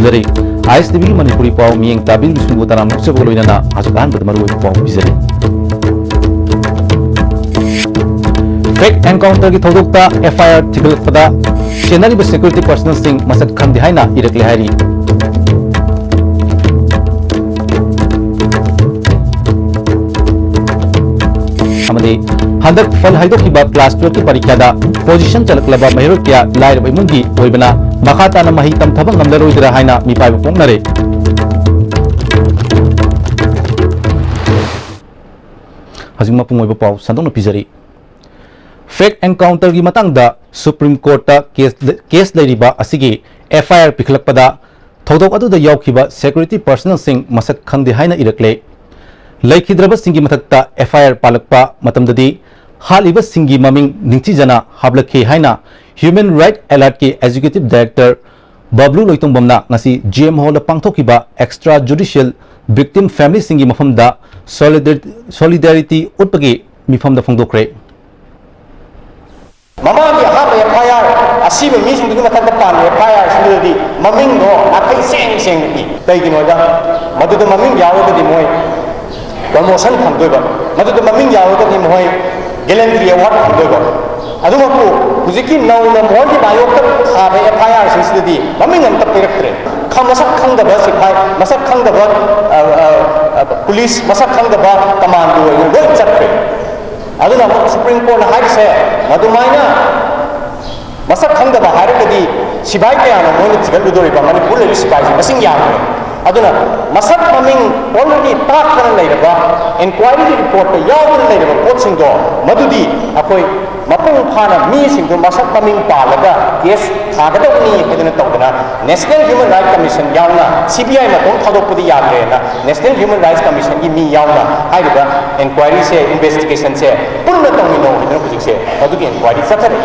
ꯊꯝꯖꯔꯤ ice TV Manipuri ꯄꯥꯎ ꯃꯤꯌꯦꯡ ꯇꯥꯕꯤꯔꯤꯕꯁꯤꯡꯕꯨ ꯇꯔꯥꯝꯅ ꯑꯣꯛꯆꯕꯒ ꯂꯣꯏꯅꯅ ꯍꯧꯖꯤꯛ ꯑꯍꯥꯟꯕꯗ ꯃꯔꯨꯑꯣꯏꯕ ꯄꯥꯎ ꯄꯤꯖꯔꯤ ꯐꯦꯛ ꯑꯦꯟꯀꯥꯎꯟꯇꯔꯒꯤ ꯊꯧꯗꯣꯛꯇ FIR ꯊꯤꯒꯠꯂꯛꯄꯗ ꯆꯦꯟꯅꯔꯤꯕ ꯁꯦꯀ꯭ꯌꯨꯔꯤꯇꯤ ꯄꯔꯁꯣꯅꯦꯜꯁꯤꯡ ꯃꯁꯛ ꯈꯪꯗꯦ ꯍꯥꯏꯅ ꯏꯔꯛꯂꯦ ꯍꯥꯏꯔꯤ अमदे हंदक फल हाइदोखिबा क्लास 12 की परीक्षा दा पोजीशन चलकलबा महिरों क्या लाइरब इमुंगी ओइबना मखाताना मही तमथब ngamlaroidra haina मिपाइब पोंगनरे हजिंग मपुंग ओइबा पाउ संदोंग पिजरी फेक एनकाउंटर की मतंगदा सुप्रीम कोर्ट ता केस लेरिबा असिगी FIR पिखलकपदा थौदोक अदुदा यावखिबा सिक्योरिटी पर्सनल सिंग मसक खंगदे हाइना इरकले लेखिद्रबा सिंगी मथक्ता FIR पालकपा मतमददी हालिबा सिंगी ममिंग निंगचिजना हाबलखे हाइना ह्यूमन राइट अलर्ट के एग्जीक्यूटिव डायरेक्टर बबलू लोइतोंबमना ngasi GM हॉल पांगथोखिबा एक्स्ट्रा जुडिशियल विक्टिम फैमिली सिंगी मफमदा सॉलिडैरिटी उत्पगी मिफमदा फोंदोखरे ममागी हाब FIR असीबे मीसिंगदुगी मथक्ता पान FIR सिंगदि ममिंग दो नाखै सेंग सेंगदि दैगिनोदा मदुदा ममिंग यावदि मोय प्रमोशन फंगदोइबा मदुदा ममिंग यावदि मोय गैलेंट्री अवार्ड फंगदोइबा अदुमकु हुजिकी नौना मोयगी बायोक्ता थाबे FIR सिंगदि ममिंग अंत पिरक्त्रे मसक खंगदबा सिपाही मसक खंगदबा पुलिस मसक खंगदबा कमांडो लोय चक्रे अदुना सुप्रीम कोर्ट हाइसे मदुमाइना मसक खंगदबा हारगदि सिपाही कयाना मोयना थिगलुदोरिबा मणिपुर लेरि सिपाही मसिंग यामरे अदुना मसक ममिंग ऑलरेडी ताकना लेरबा इंक्वायरी रिपोर्ट पे यावना लेरबा पोटसिंगदो मदुदी अखोय मपुंग फाना मीसिंगदो मसक ममिंग पालगा केस थागदबनी हेदना तौदना नेशनल ह्यूमन राइट कमीशन यावना CBI मतों थादोकपदि याद्रेना नेशनल ह्यूमन राइट्स कमीशन की मी यावना हाइबा इंक्वायरी से इन्वेस्टिगेशन से पुनः तौमिनो हेदना हुजिसे मदुगी इंक्वायरी चथरे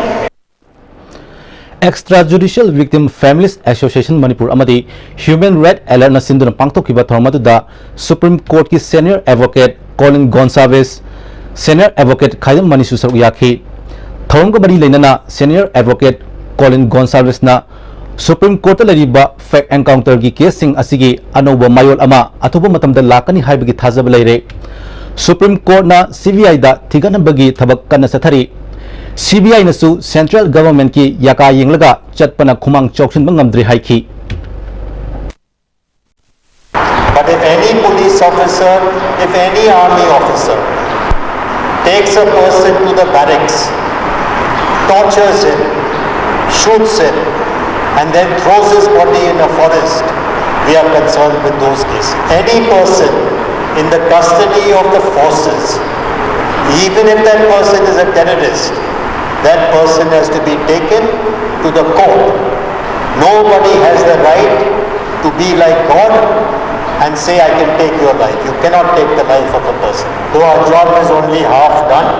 extra judicial victim families association Manipur अमदी ह्यूमन राइट अलर्ट नसिंदुना पांगथोखिबा थौरमदुदा सुप्रीम कोर्ट की senior advocate Colin Gonsalves senior advocate Khaidem मनीसु सरुक याखी थौरमग मरी लेनना senior advocate Colin गोंसावेसना supreme court लरिबा fake encounter की केसिंग असिगी अनोबा मायोल अमा अथोबा मतमदा लाकनी हाइबगी थाजब लेरे सुप्रीम कोर्ट ना CBI दा थिगनबगी थबक कन्न सथरी CBI नसु सेंट्रल गवर्नमेंट की याका यंगलगा चटपना खुमांग चौक्सिन बंगमद्री हाइखी But if any police officer, if any army officer takes a person to the barracks, tortures him, shoots him, and then throws his body in a forest, we are concerned with those cases. Any person in the custody of the forces, even if that person is a terrorist, that person has to be taken to the court. Nobody has the right to be like God and say, I can take your life. You cannot take the life of a person. Though our job is only half done,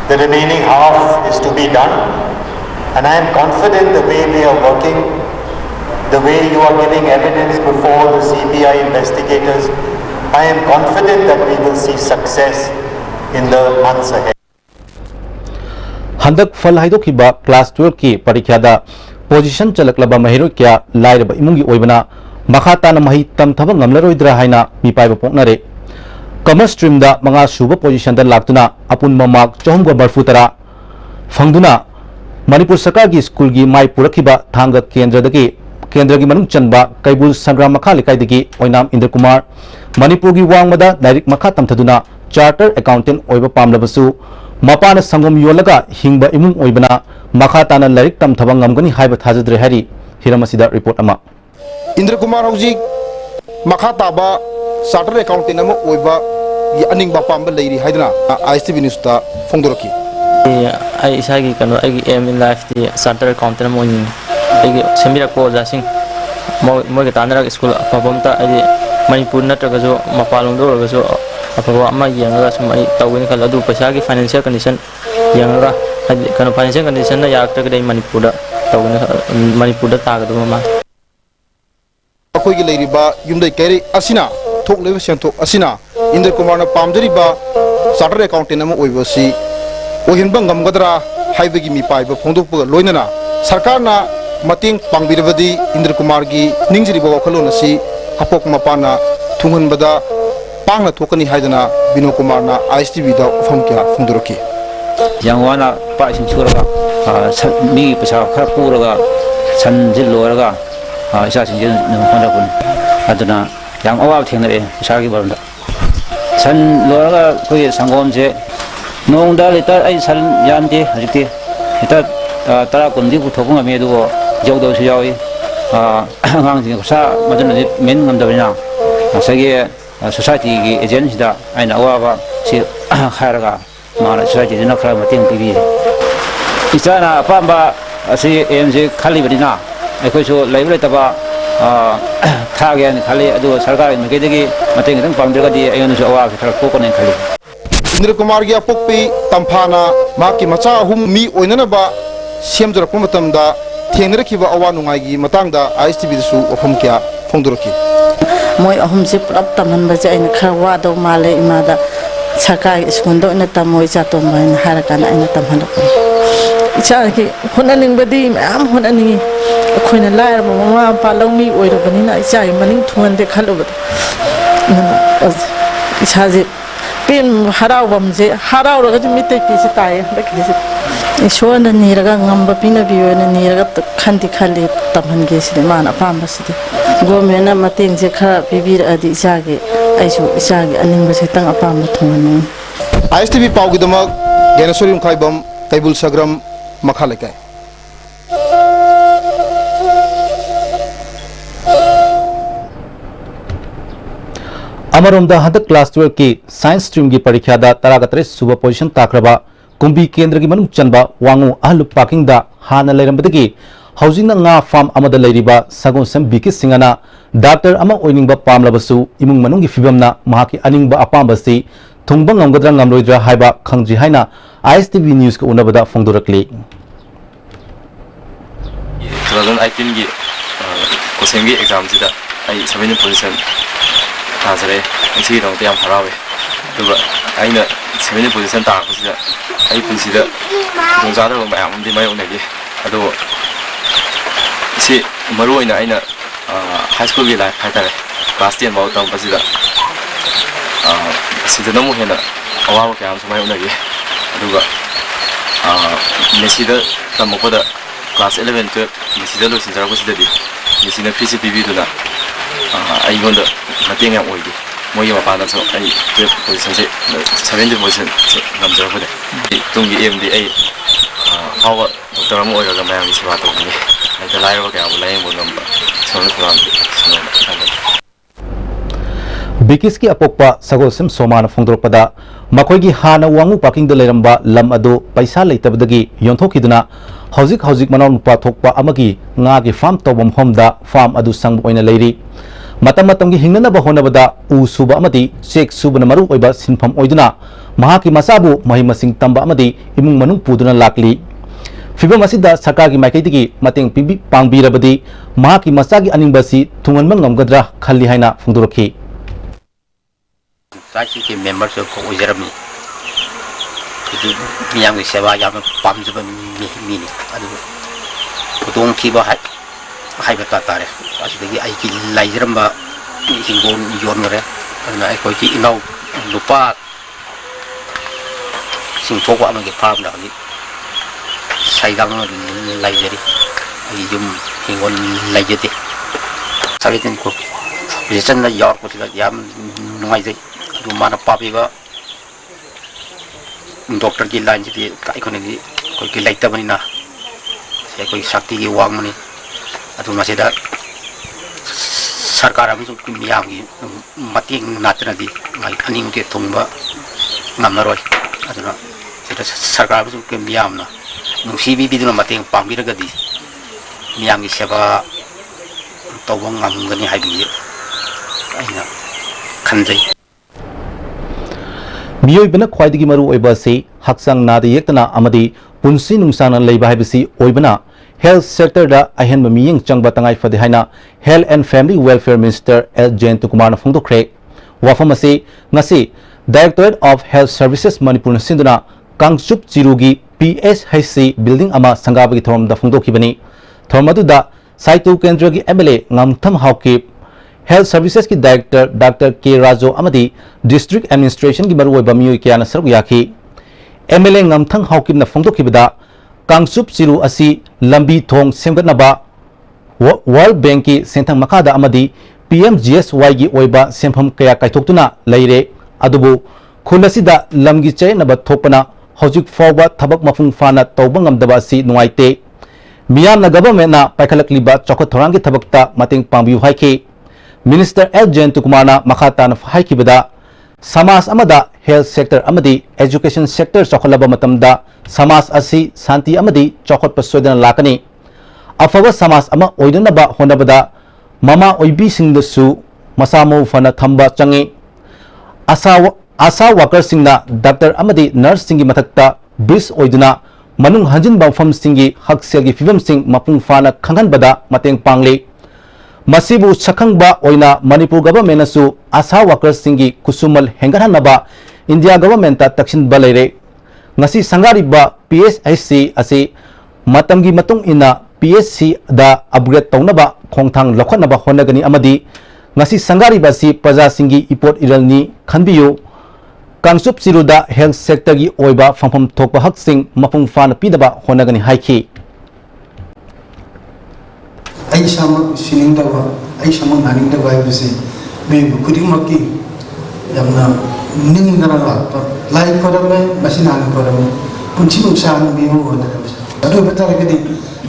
the remaining half is to be done. And I am confident the way we are working, the way you are giving evidence before the CBI investigators, I am confident that we will see success in the months ahead. हंदक फल हाइदोखिबा class 12 की परीक्षा दा position चलकलबा महिरो क्या लाइरबा इमुंगी ओइबना मखाताना मही तमथब ngamlaroidra haina मिपाइब पोंगनरे commerce stream दा मंगा सुब position दा लाक्तुना अपुन ममाक 440 फंगदुना मणिपुर सरकार की स्कूल की माई पुरखिबा थांग केंद्र की मनुंग चनबा कैबुल संग्राम मखा लेकाइदगी ओइनाम इंद्र कुमार मणिपुर की वांगमदा डायरेक्ट मखा तमथदुना चार्टर अकाउंटेंट ओइबा पामलबसु मपान संगम योलगा हिंगबा इमुंग ओइबना मखाताना लाइरिक तमथबा ngamgani हाइबा थाजद्रे हारि हिरमसिदा रिपोर्ट अमा इंद्र कुमार हौजी मखाताबा चार्टर अकाउंटेंट अमा ओइबा अनिंगबा पामबा लेरि हाइदना ISTV न्यूज ता फोंदोरकी आई इसागी कनो आई एम इन लाइफ दी चार्टर अकाउंटेंट मोइन आई सेमिरको जासिंग मोगे तानरा स्कूल अफबमता आई मणिपुर नत्रगजो मपालोंदो रगजो अफबा अमा यंगा सम आई तौगनि खल अदु पैसा की फाइनेंशियल कंडीशन यंगा कनो फाइनेंशियल कंडीशन ना याक्तगदे मणिपुर दा तौगनि मणिपुर दा तागदो मा अखोगी लेरिबा युमदै कैरी असिना थोकलेबा सेंथो असिना इंद्र कुमार ना पामजरिबा चार्टर अकाउंटेंट अमा ओइबसी ओहिनबा ngamgadra हाइबगी मिपाइबा फोंदोकपगा लोइनना सरकारना mateng pangbirabadi Indra Kumar gi ningjriba wakhalon asi apok mapana thunganbada pangna thokani haidana Bino Kumar na ISTV da ufam kya phungdoroki yang wana pa sing suraga mi pesa khar puraga san jil loraga isa sing jil nang khanda kun aduna yang awal thenare pesa gi barunda san loraga koi sangom je nong da lita ai san yan de hajiti ita tara kun di puthok ngame du jau do su yawi ngang sing sa madun ni men ngam da bina sagi society gi agency da aina awa si kharaga mana society dina khara mating pibi isana pamba asi MJ khali badina ai so library taba thagen khali adu sarkar me gedegi mating dang pamdra di ayon so awa khara ko ko ne khali Indra Kumar gi apokpi tamphana maki macha hum mi oinana ba semjara pumatam da thengra khiba awa nungai gi matang da ISTV su ufam kya phungdoroki moi ahum se prap taman ba ja ina khawa do male imada sakai skondo ina tamoi cha to man harakana ina tamhan ko cha ki honaling badi am honani khoina lair mama palongmi oirabani na cha maning thungan de khalobad cha je pin harau bamje harau ro ga mite ki se tai da ki se ishona ni raga ngamba pina biyo na ni raga khandi khali tamhan ge se mana pam bas de gomena mateng je khara bibir adi isage aisu isage aning bas tang apam thungan ISTV pau gi damak genasorium khaibam taibul sagram makhalekai अमरोमदा हदक class 12 की science stream की परीक्षा दा तरागतरे सुबह position ताक्रबा कुंभी केंद्र की Manu चनबा वांगु आहलु parking दा हाना लेरमबदगी हौजिंग nga farm amada leiriba sagon sem biki singana doctor ama oiningba pamlabasu imung manung gi fibamna mahaki aningba apambasi thungba ngamgadra ngamloidra haiba khangji haina ISTV news ko unabada phongdorakli 2018 gi kosengi exam sida ai 7 position ताजरे इसी दंग त्याम हरावे दुगा आइना 7 position ताकसिदा आई पुंसिदा दंजादा मयाम दि मायो नेगी अदो इसी मरुइना आइना high school गी लाइफ हाइतारे क्लास 10 बाउ तम पसिदा सिदा नमु हेना अवाव क्याम समायो नेगी दुगा मेसिदा तमकोदा क्लास 11 to मेसिदा लोसिन जराबसिदा दि मेसिना PCPB दुना आइगोंदा mateng yang oidi moi ma pa na so ai position se 70 position namjara pade tungi MD ai hawa doctor mo oira ga mayam siwa to ni ai ta lai wa ka lai mo ngam sono sono बिकिस की अपोक्पा सगोसिम सोमान फोंदोरपदा मखोगी हाना वांगु parking the लेरंबा lump अदो पैसा लेतबदगी योंथोकिदना हौजिक हौजिक मनाव नुपा थोकपा अमगी ngaगी farm तोबम होमदा farm अदु संग ओइना लेरी मतम मतम की हिंगनबा होनबदा उ सुबा अमदी चेक सुबना मरु ओइबा सिनफम ओइदुना महाकी मसाबु महि मसिंग तंबा अमदी इमुंग मनुंग पुदुना लाकली फिबम असिदा सरकार की माइकैदगी मतेंग पिबि पांगबिरबदी महाकी मसागी अनिंगबसी थुंगनबा ngamgadra खल्ली हाइना फोंदोरखी साइंस के मेंबर्स को ओजरमी कि मियाम की सेवा याम पामजब मी पुतों की बा हाई बता तारे असिदगी आई की लाइजरम हिंगोन योन रे अना आई कोई की इनाउ लुपा सिंथोक अमा के फार्म दा नि साइदांग लाइजरी आई युम हिंगोन लाइजते साबितिन को रिजन ना यार को याम नुंगाई जै du mana papi ba doctor ki line ji kai ko ni ko ki laita bani na se ko sakti ki wang mani atu ma se da sarkar am ki miyam gi mating natna di ngai aning ke thongba ngamroi atu na se da sarkar am ki miyam na nu si bi du mating pambi ra ga di miyam gi seba tawang ngam gani hai bi aina khanjai मियोइबना ख्वाइदगी मरु ओइबा से हक्संग नाद येक्तना अमदी पुंसी नुंसाना लेबा हाइबसी ओइबना health sector दा अहेन मियंग चंगबा तंगाई फदे हाइना health and family welfare minister L Jayant Kumar फोंदोखरे वाफम असे ngasi directorate of health services Manipur सिंदुना कांगचुप चिरुगी PSHC बिल्डिंग अमा संगाबगी थोरम दा फोंदोखिबनी थोरमदुदा साइतु केंद्र की एमएलए ngam हाउकी हेल्थ सर्विसेज की director doctor K Rajo अमदी district administration की मरुओइबा मियोइ कियाना सरुक याखी एमएलए ngam हाउकी फोंदोखिबदा कांगसुप चिरु असी लंबी थोंग सेमगतनबा वर्ल्ड बैंक की सेंथंग मखादा अमदी PMGSY की ओइबा सेंफम कया काइथोक्तुना लैरे अदुबु खुलसिदा लमगी चेनबा थोपना हौजिक फावबा थबक मफुंग फाना तौबा ngamdaba asi nuaite मियामना गवर्नमेंटना पाइखलकलिबा चौखत थोरांगी थबकता मतेंग पांबियु हाइके मिनिस्टर एल जयंत कुमारना मखाताना हाइकिबदा समाज अमदा हेल्थ सेक्टर अमदी एजुकेशन सेक्टर चौखलबा मतमदा समाज असी शांति अमदी चौखत सोदना लाकनी अफब समाज अमा ओइदनबा होनबदा ममा ओइबी सिंगदसु मसामो फना थंबा चंगे आशा वर्कर सिंगना डॉक्टर अमदी नर्स सिंगी मथक्ता ब्रिज ओइदना मनुंग हंजिन बफम सिंगी हकसेल की फिल्म सिंग मपुंग फाना खंगनबदा मतेंग पांगले मसीबु सखंगबा ओइना मणिपुर गवर्नमेंटसु आशा वर्कर सिंगी कुसुमल हेंगरहनबा इंडिया गवर्नमेंट तक्सिन बलेरे ngasi sanggariba PSHC asi matamgi matung ina PSC da upgrade taunaba khongthang lokhatnaba honagani amadi ngasi sanggariba si praja singi ipot iralni khanbiyu kangsup siruda health sector gi oiba fampham thokpa haksing mapung fana pidaba honagani haiki ai sama siningdawa ai sama naningdawa ibse me khudimaki yamna ningdana lakpa lai korame masinani korame punchi nusan bimu hona adu betara kedi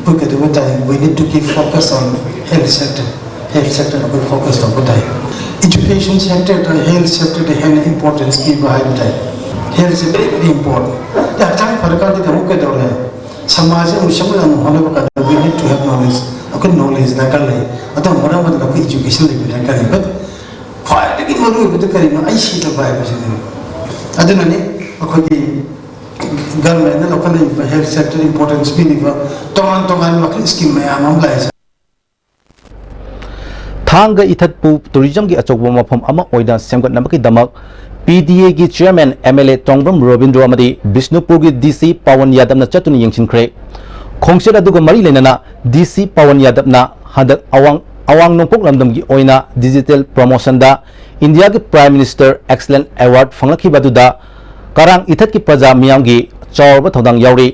because we need to keep focus on health sector we focus on betai education sector and health sector the hand importance ki bahai betai health is very important ya time farka di kamu ke dore samaj mein ushamla hone ka we need to have knowledge okay knowledge na kar le ato mara madla ko education le na kar but ख्वाइदगी मरु बद करिनो आई see the by Basine अदनने अखोगी government ने local health sector importance भी निवा तोंगान मखल scheme में आमम लाइस थांग इथतपु tourism की अचोब मफम अमा ओइदा सेमगतनबकी दमक PDA की chairman MLA तोंगब्रम Robindra अमदी Bishnupur की DC पवन यादव न चतुन यंगसिनख्रे खोंगसेद अदुगा मरी लेना DC पवन यादव ना हदक अवांग नोंपोक लमदम की ओइना डिजिटल प्रमोशन दा इंडिया के प्राइम मिनिस्टर एक्सलेंट अवार्ड फंगलखिबदुदा करांग इथत की प्रजा मियाम की चौरब थौदांग यावरी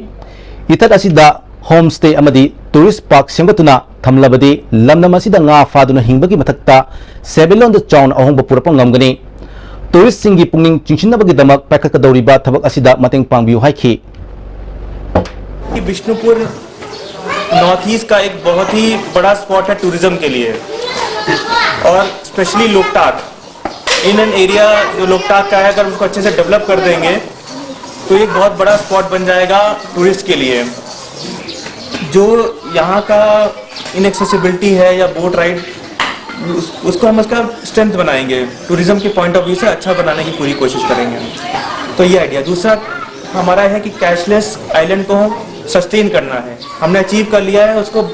इथत असिदा होम स्टे अमदी टूरिस्ट पार्क सेमगतुना थमलबदी लमदम असिदा nga फादुना हिंबगी मथक्ता सेबेलोन द चाउन अहोंग पुरप ngamgani टूरिस्ट सिंगी पुंगिंग चिंचिनबगी दमक पाखकदौरिबा थबक असिदा मतंग पांगबियु हाइखि बिष्णुपुर नॉर्थ ईस्ट का एक बहुत ही बड़ा स्पॉट है टूरिज्म के लिए और specially Loktak in an area जो लोकटाक का है अगर उसको अच्छे से डेवलप कर देंगे तो एक बहुत बड़ा स्पॉट बन जाएगा टूरिस्ट के लिए जो यहाँ का इनएक्सेसिबिलिटी है या बोट राइड उसको हम उसका स्ट्रेंथ बनाएंगे टूरिज्म के पॉइंट ऑफ व्यू से अच्छा बनाने की पूरी कोशिश करेंगे तो ये आइडिया दूसरा हमारा है कि कैशलेस आइलैंड को हम सस्टेन करना है हमने अचीव कर लिया है उसको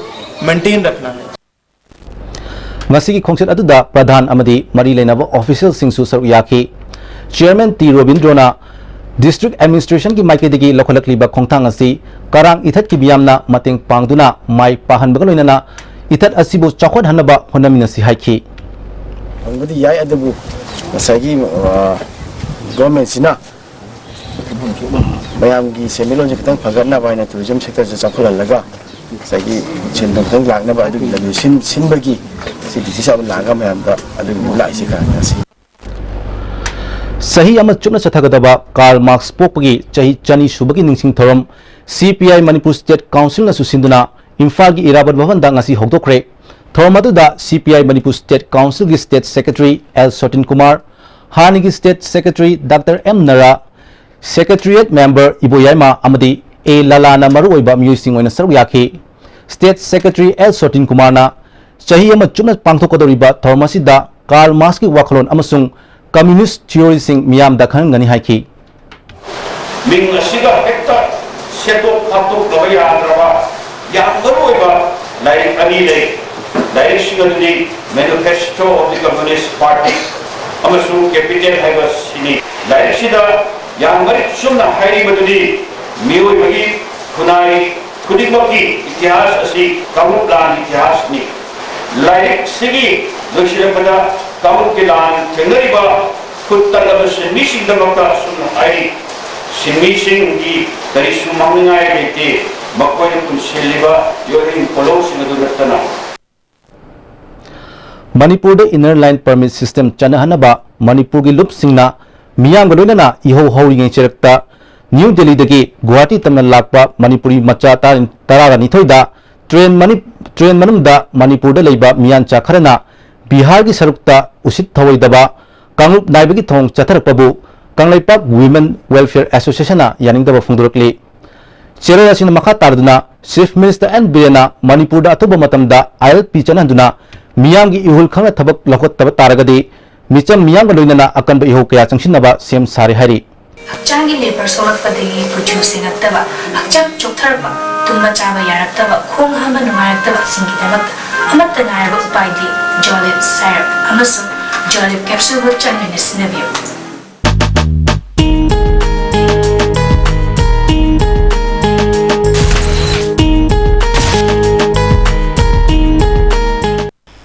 मेंटेन रखना है ngasi ki khongset aduda pradhan amadi mari lenaba official singsu saru yaki chairman T Robindrona district administration ki maikedi gi lokholakliba khongthang asi karang ithat ki biyamna mateng pangduna mai pahan bagaloinana ithat asibu chakhot hanaba honamina si haiki angadi yai adabu asagi government sina bayam gi semilon je kitang phagarna baina tourism sector je chakhulan laga sagi chendang thang lagna ba adu labi sin bagi si disa laga mayam da adu mulai si kan asi sahi ama chukna chathagadaba Karl Marx pokpagi chahi chani subagi ningsing thorom CPI Manipur State Council na susinduna Imphal gi Irabat Bhavan da ngasi hokdokre thorom adu da CPI Manipur State Council gi State Secretary L Sotin Kumar Hani gi State Secretary Dr M Nara Secretariat Member Iboyaima Amadi A Lalana Maruoiba Musing on a Saryaki State Secretary L Sotin Kumarna Chahi ama chukna pangthokadoriba Thormasida Karl Marx ki wakalon amasung communist theory sing miyam da khangani haiki Ming asiga hekta seto khatok dawaya adraba ya maruoiba lai ani dei direction manifesto of the Communist Party amasung capital havas ini direction yang mari sumna hairi badudi mioi bagi kunai खुदिमकी इतिहास असी कांगरूप लान इतिहास नि like सिगी लोशिरपदा कांगरूप के लान थेंगरिबा खुत्तरब सिंमी सिंगदमता सुन आई सिंमी सिंगी करिसु मांगनाय लेते मकोय कुनसिलिबा योरिन पोलोसिन दुरतना Manipur inner line permit system चनहनबा मणिपुर की लुप सिंगना मियांग लोइनना इहो हौरिङै चेरक्ता न्यू दिल्ली दगी गुवाहाटी तमना लाकपा मणिपुरी मचा तरागा निथोइदा ट्रेन मनुंगदा मणिपुर दा लैबा मियांचा खरना बिहार की सरुकता उसित थवैदबा कांगरूप नाइबगी थोंग चथरपबु कांगलैपाक वुमेन वेलफेयर एसोसिएशन यानिंगदबा फुंगदोरकली चेरो असिन मखा तारदुना चीफ मिनिस्टर एन बिरेना मणिपुर दा अतुबा मतमदा ILP चनहदुना मियांगी इहुल खंगना थबक लखोत्तब तारगदी मिचम मियांग लोइनना अकनब इहो कया चंगसिनबा सेम सारे हरि हक्चांगी लेबर सोलकपदगी कुचु सिंगत्तबा हक्चांग चोक्थरबा तुम चाबा यारक्तबा खोंग हामा नुंगारक्तबा सिंगिदमक अमत्त नायब उपायदि जोलिप सायर अमसुं जोलिप कैप्सूल बो चंगने सिनबियो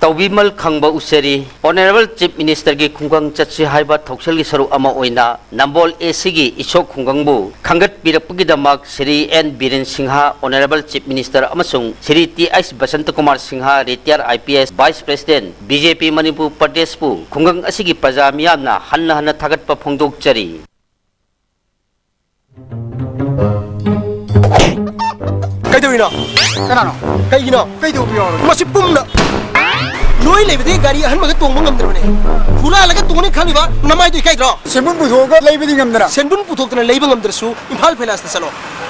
तौबीमल खंगबा उसेरी ऑनरेबल चीफ मिनिस्टर की खुंगंग चची हाइबा थौसल की सरुक अमा ओइना नंबोल एसी की इशोक खुंगंगबु खंगत पिरपगिदमक Shri N Biren Sinha honourable chief minister अमसुंग Shri TS Basant Kumar Sinha retire IPS vice president BJP Manipur Pradesh पु खुंगंग असिगी प्रजा मियामना हन्न हन्न थागतपा फोंदोकचरी कैदोइनो कनानो कैगिनो कैदोबियो मसि पुमना लोई लेबदे गाड़ी अहन मग तोंग ngमद्रबने हुला लगा तोंगने खालिबा नमाय दुई काइद्रो सेंबुन पुथोगा लेबदि ngमदरा सेंबुन पुथोकना लेब ngमद्रसु इम्फाल फाइनांस ता चलो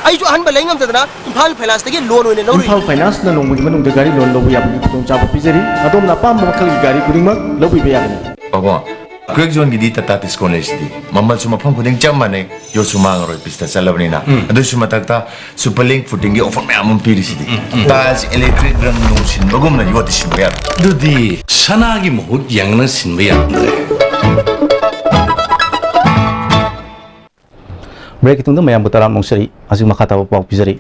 आइजु अहन बा लेंगम तदना इम्फाल फाइनांस तगे लोन ओइने लौरि इम्फाल फाइनांस ना लोंगि मनुंग गाड़ी लोन लौबु याबनि तोंग चाबा पिजरी अदोमना पाम मखल गाड़ी कुदिंगमक लौबि बेयागनि बाबा क्वेक जोन की दी तता तिस्कोनेस दी मम्मल सुमा फंग खुदिंग चम माने यो सुमांग रोय पिस्ता चलबनिना अदु सुमा तकता सुपरलिंक फुटिंग की ऑफर मैम पीरिसिदी ताज इलेक्ट्रिक रंग नोसिन बगुमना योति सिनबया दुदी सना की मुहुत यांगना सिनबया ब्रेक तुंग मयाम बुताराम नोंसरी अजि मखाता पाव पिजरी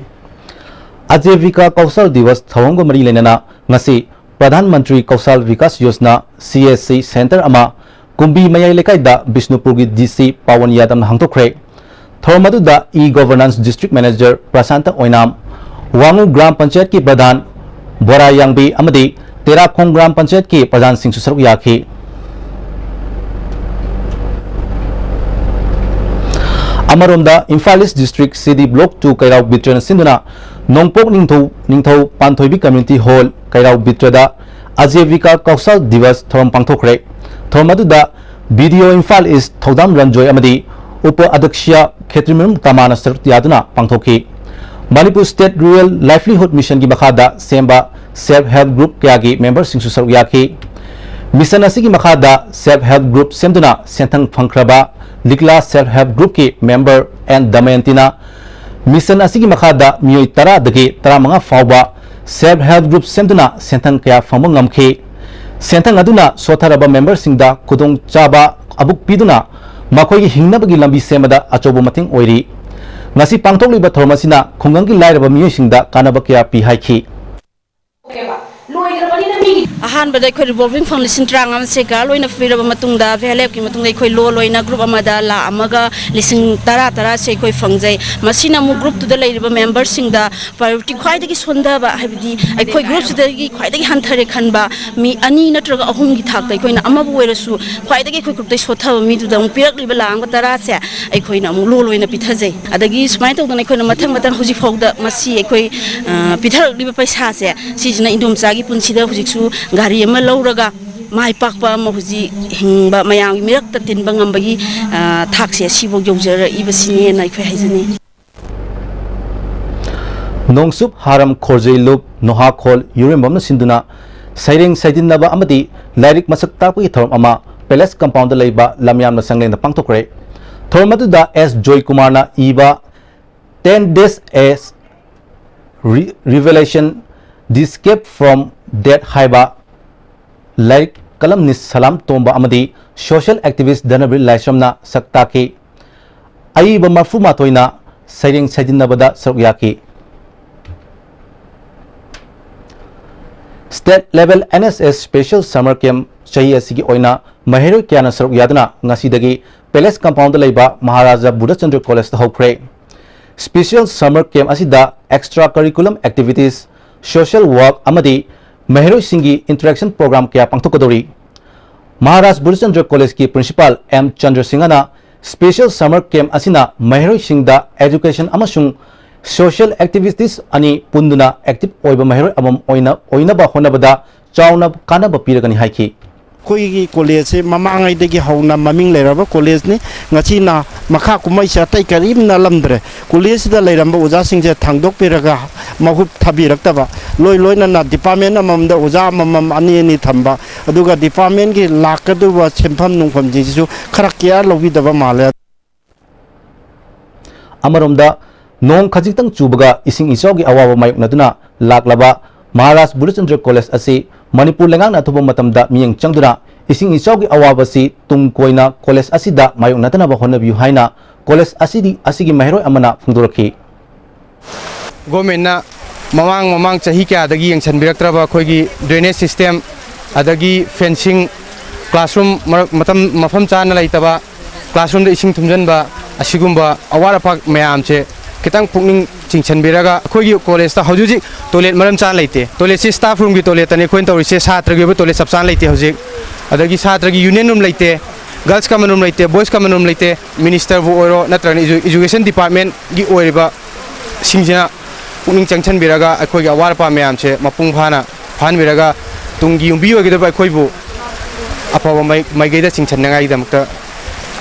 आजीविका कौशल दिवस थवंग मरी लेना ngasi प्रधानमंत्री कौशल विकास योजना CSC सेंटर अमा कुंबी मयाई लेकाइदा बिष्णुपुर की DC पावन यादम हांगथोख्रे थोरमदुदा ई-गवर्नेंस डिस्ट्रिक्ट मैनेजर प्रशांत ओइनाम वांगू ग्राम पंचायत की प्रधान बोरा यांगबी अमदी तेराखोंग ग्राम पंचायत की प्रधान सिंह सरुक याखी अमरोमदा Imphal east district CD block 2 Keirao बिट्रन सिंधुना नोंपोक निंगथौ पांथोइबी कम्युनिटी हॉल कैराव बिट्रदा आजीविका कौशल दिवस थोरम पांथोख्रे थोरमदुदा वीडियो इम्फाल ईस्ट थौदाम रंजोय अमदी उप अध्यक्ष खेत्रिमम तमाना सरुक यादुना पांथोखी Manipur state rural livelihood mission की मखादा सेम्बा सेल्फ हेल्प ग्रुप क्या की मेंबर सिंह सरुक याखी मिशन असिगी मखादा सेल्फ हेल्प ग्रुप सेमदुना सेंथंग फंख्रबा लिकला सेल्फ हेल्प ग्रुप की मेंबर एन दमयंतीना मिशन असिगी मखादा मियोय तरा दगे 35 फाउबा सेल्फ हेल्प ग्रुप सेमदुना सेंथंग क्या फमंग ngमखी सेंथंग अदुना सोथरबा मेंबर सिंगदा खुदोंग चाबा अबुक पीदुना मखोई हिंगनबगी लंबी सेमदा अचोबो मतिंग ओइरी ngasi pangthokliba thormasina khungangi lairaba miyoy singda kanaba kya pi haikhi Ahaan बदे कोई रिवॉल्विंग फंड लिसिंग ट्रांगम से का लोइना फ्रीरब मतुंगदा वेलेब की मतुंगदा कोई लोइना ग्रुप अमदा ला अमगा लिसिंग तरा से कोई फंगजै मसिना मु ग्रुप तुदा लेरिबा मेंबर सिंगदा प्रायोरिटी ख्वाइदगी सोंदाबा हाबिदि कोई ग्रुप सुदगी ख्वाइदगी हंथरे खनबा मी अनि नत्रगा अहुम की थाक कोइना अमबु वेरसु ख्वाइदगी कोई ग्रुप तै सोथाबा मी तुदा मु पिरकलिबा लांग तरा से कोइना मु लोइना पिथजै अदगी स्माइ तौदना कोइना मथंग मथंग हुजि फौदा मसी कोई पिथरलिबा पैसा से सिजना इंदोमचागी पुंसिदा हुजिसु गाड़ी अमा लौरगा माइ पाकपा अमा हुजि हिंबा मयाम मिरक्ता तिनबा ngambagi थाकसे सिबो यौजर इबसिने नाइखै हाइजनी नोंसुप हारम खोरजै लुप नोहा खोल युरेमबम सिंधुना सैरेंग सैदिनबा अमदी लाइरिक मसक ताकपगी थोरम अमा पैलेस कंपाउंड लैबा लमयामना संगलेंदा पांगथोखरे थोरमदुदा S जोय कुमारना इबा 10 days as revelation the escape from death haiba like columnist Salam Tomba अमदी सोशल एक्टिविस्ट धनबीर लाइसमना सक्ता की अईब मरफू माथोइना सैरिंग सैदिनबदा सरुक याकी State level NSS Special Summer Camp chahi asigi oina mahiroi kyana saruk yaduna ngasidagi Palace Compound leiba Maharaja Buddhachandra College ta hokre. Special Summer Camp asida extra curriculum activities, social work amadi mahiroi singi interaction program kya pangthokadori. Maharaj Buddhachandra College ki Principal M Chandra Singhana Special Summer Camp asina mahiroi singda education amasung social activities ani punduna active oiba mahiroi amam oina ba honabada chauna kana ba piragani haiki. Koi college mamangai degi hauna maming leraba college ni ngachi na makha kumai sa tai karim na lamdre college da leramba uja singje thangdok piraga mahut thabirakta loi na department amam da uja mamam ani ni thamba aduga department gi lakadu wa chempham nungpham jisu kharakya lobi daba male Amaromda nong khajitang chubaga ising isawgi awawa mayuknaduna laklaba Maharaj Buddhachandra College asi Manipur lengang na thubam matamda miyang changduna ising isawgi awawa si tungkoina college asida mayuknatana ba honabiu haina college asigi mahiroi amana phungdoraki. Government na mamang chahi kya dagi yang chanbiraktraba khoigi drainage system adagi fencing classroom matam mafam chana laitaba classroom da ising thumjanba asigumba awara pak mayam che kitang pukning chingchanbiraga khoigi college ta haujuji toilet maram chan laite toilet si staff room gi toilet tane khoin tawri se chhatra gi toilet sab chan laite hauji adagi chhatra gi union room laite girls common room laite boys common room laite minister bu oiro natrani education department gi oiriba singjana pukning changchanbiraga khoigi awara pa mayam che mapung phana phanbiraga tungi umbi ogidaba khoibu apaba mai gaida chingchannagai damta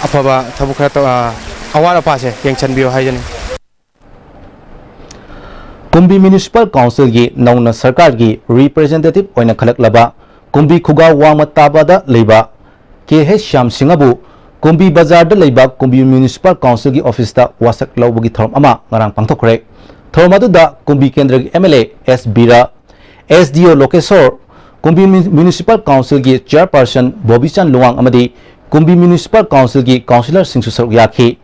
apaba thabukha ta awara pa se yengchanbiyo haijani. Kumbi Municipal Council gi nauna sarkar gi representative oina khalaklaba Kumbi Khuga Wangma Tabada leiba KH Shyam Singhabu Kumbi Bazar da leiba Kumbi Municipal Council gi office ta wasak lawbugi thorom ama ngarang pangthokre. Thorom adu da Kumbi Kendra gi MLA S Bira SDO Lokesor Kumbi Municipal Council gi chairperson Bobby Chan Luang amadi Kumbi Municipal Council gi councillor singsu saruk yakhi.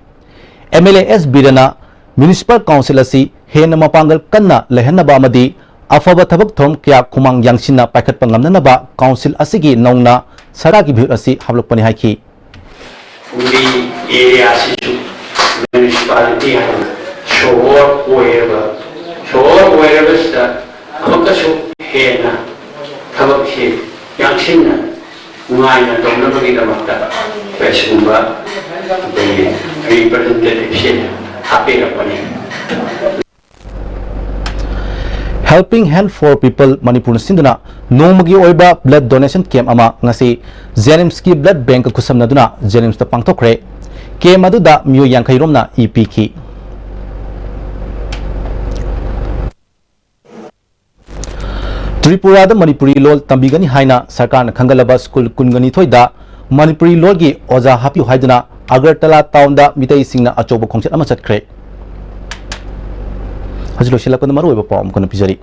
MLA S Birana Municipal Council asi hena mapangal kanna lehenaba amadi afaba thabak thom kya khumang yangsinna paikhat pangamnanaba council asigi nongna saragi bhir asi hablokpani haiki. Kumbi area sisu municipality shohor oiraba sida amakasu hena thabak si yangsinna ngaina dongnabagi damakta pesumba representative hapirapani. Helping Hand for People Manipur Sinduna Nomagi Oiba Blood Donation Camp ama ngasi Jenims ki Blood Bank kusamnaduna Jenims ta pangthokre camp aduda myo yankhai romna EPK Tripura da Manipuri lol tambigani haina sarkar na khangalaba school kungani thoida Manipuri lol gi oja hapi haiduna Agartala town da mitai singna achoba khongchat ama chatkre Hajlo shilakon maru eba pom kono pijari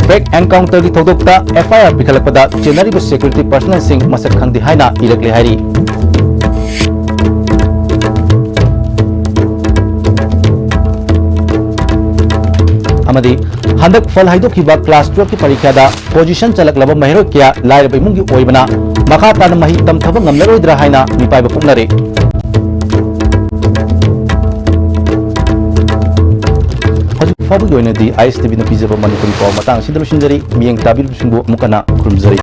Fake encounter ki thodokta FIR pikhalakpada chenari security personnel sing masak khangdi haina irakle hari amadi handak fal haidokiba class 12 ki parikha da position chalaklaba mahiro kya lairba imungi oibana makha tan mahi tamthaba ngamlaroidra haina mipaiba puknare Fabu yoina di ISTV na pizza pa Manipuri pa matang sidalo sinjari miyang tabil singbo mukana kurumjari.